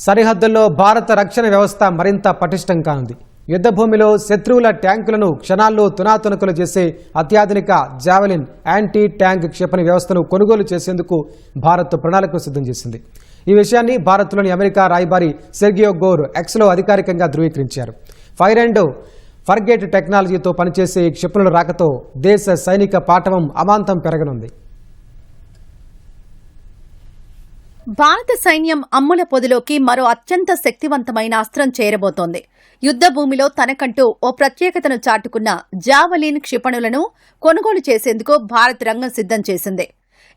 సరిహద్దుల్లో భారత రక్షణ వ్యవస్థ మరింత పటిష్టం కానుంది. యుద్ధభూమిలో శత్రువుల ట్యాంకులను క్షణాల్లో తునాతునకలు చేసే అత్యాధునిక జావెలిన్ యాంటీ ట్యాంక్ క్షిపణి వ్యవస్థను కొనుగోలు చేసేందుకు భారత్ ప్రణాళికలు సిద్ధం చేసింది. ఈ విషయాన్ని భారత్లోని అమెరికా రాయబారి సెర్గియో గోర్ ఎక్స్లో అధికారికంగా ధృవీకరించారు. ఫైర్ అండ్ ఫర్గెట్ టెక్నాలజీతో పనిచేసే ఈ క్షిపణుల రాకతో దేశ సైనిక పాఠవం అమాంతం పెరగనుంది. భారత సైన్యం అమ్ముల పొదిలోకి మరో అత్యంత శక్తివంతమైన అస్త్రం చేరబోతోంది. యుద్ధ భూమిలో తనకంటూ ఓ ప్రత్యేకతను చాటుకున్న జావలిన్ క్షిపణులను కొనుగోలు చేసేందుకు భారత్ రంగం సిద్ధం చేసింది.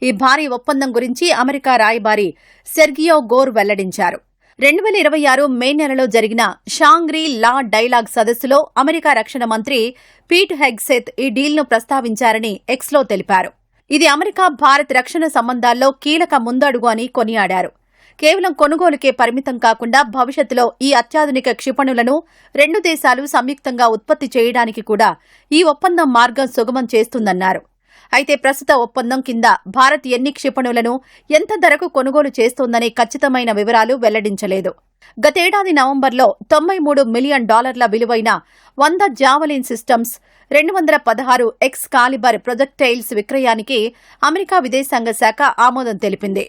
ఈ భారీ ఒప్పందం గురించి అమెరికా రాయబారి సెర్గియో గోర్ వెల్లడించారు. 2026 మే నెలలో జరిగిన షాంగ్రీ లా డైలాగ్ సదస్సులో అమెరికా రక్షణ మంత్రి పీట్ హెగ్సెత్ ఈ డీల్ను ప్రస్తావించారని ఎక్స్లో తెలిపారు. ఇది అమెరికా భారత్ రక్షణ సంబంధాల్లో కీలక ముందడుగు అని కొనియాడారు. కేవలం కొనుగోలుకే పరిమితం కాకుండా భవిష్యత్తులో ఈ అత్యాధునిక క్షిపణులను రెండు దేశాలు సంయుక్తంగా ఉత్పత్తి చేయడానికి కూడా ఈ ఒప్పందం మార్గం సుగమం చేస్తుందన్నారు. అయితే ప్రస్తుత ఒప్పందం కింద భారత్ ఎన్ని క్షిపణులను ఎంత ధరకు కొనుగోలు చేస్తోందనే ఖచ్చితమైన వివరాలు వెల్లడించలేదు. గతేడాది నవంబర్లో $93 మిలియన్ విలువైన 100 Javelin systems, 216 Excalibur projectiles విక్రయానికి అమెరికా విదేశాంగ శాఖ ఆమోదం తెలిపింది.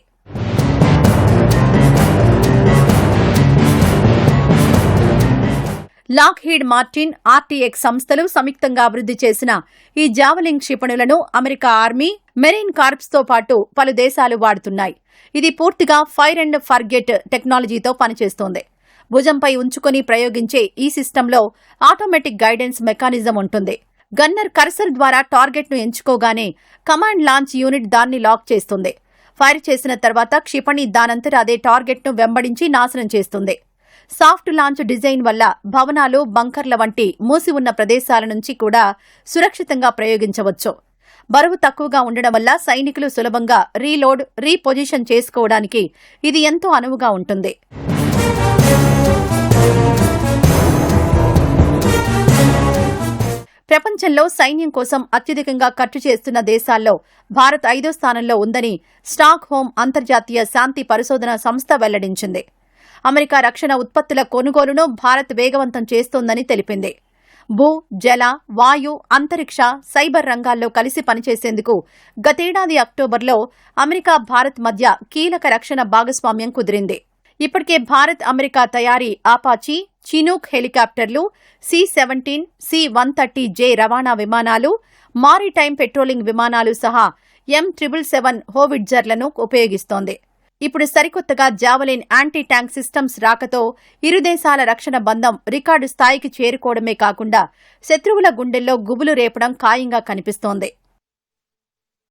లాక్హీడ్ మార్టిన్, ఆర్టీఎక్స్ సంస్థలు సంయుక్తంగా అభివృద్ది చేసిన ఈ జావలిన్ క్షిపణులను అమెరికా ఆర్మీ, మెరైన్ కార్ప్స్తో పాటు పలు దేశాలు వాడుతున్నాయి. ఇది పూర్తిగా ఫైర్ అండ్ ఫర్గెట్ టెక్నాలజీతో పనిచేస్తోంది. భుజంపై ఉంచుకుని ప్రయోగించే ఈ సిస్టంలో ఆటోమేటిక్ గైడెన్స్ మెకానిజం ఉంటుంది. గన్నర్ కర్సర్ ద్వారా టార్గెట్ను ఎంచుకోగానే కమాండ్ లాంచ్ యూనిట్ దాన్ని లాక్ చేస్తుంది. ఫైర్ చేసిన తర్వాత క్షిపణి దానంతట అదే టార్గెట్ను వెంబడించి నాశనం చేస్తుంది. సాఫ్ట్ లాంచ్ డిజైన్ వల్ల భవనాలు, బంకర్ల వంటి మూసి ఉన్న ప్రదేశాల నుంచి కూడా సురక్షితంగా ప్రయోగించవచ్చు. బరువు తక్కువగా ఉండడం వల్ల సైనికులు సులభంగా రీలోడ్, రీపొజిషన్ చేసుకోవడానికి ఇది ఎంతో అనువుగా ఉంటుంది. ప్రపంచంలో సైన్యం కోసం అత్యధికంగా ఖర్చు చేస్తున్న దేశాల్లో భారత్ 5వ స్థానంలో ఉందని స్టాక్ హోమ్ అంతర్జాతీయ శాంతి పరిశోధన సంస్థ వెల్లడించింది. అమెరికా రక్షణ ఉత్పత్తుల కొనుగోలును భారత్ వేగవంతం చేస్తోందని తెలిపింది. భూ, జల, వాయు, అంతరిక్ష, సైబర్ రంగాల్లో కలిసి పనిచేసేందుకు గతేడాది అక్టోబర్లో అమెరికా భారత్ మధ్య కీలక రక్షణ భాగస్వామ్యం కుదిరింది. ఇప్పటికే భారత్ అమెరికా తయారీ ఆపాచీ, చినూక్ హెలికాప్టర్లు, C-17, C-130J రవాణా విమానాలు, మారిటైమ్ పెట్రోలింగ్ విమానాలు సహా M777 హోవిట్జర్లను ఉపయోగిస్తోంది. ఇప్పుడు సరికొత్తగా జావలిన్ యాంటీ ట్యాంక్ సిస్టమ్స్ రాకతో ఇరు దేశాల రక్షణ బంధం రికార్డు స్థాయికి చేరుకోవడమే కాకుండా శత్రువుల గుండెల్లో గుబులు రేపడం ఖాయంగా కనిపిస్తోంది.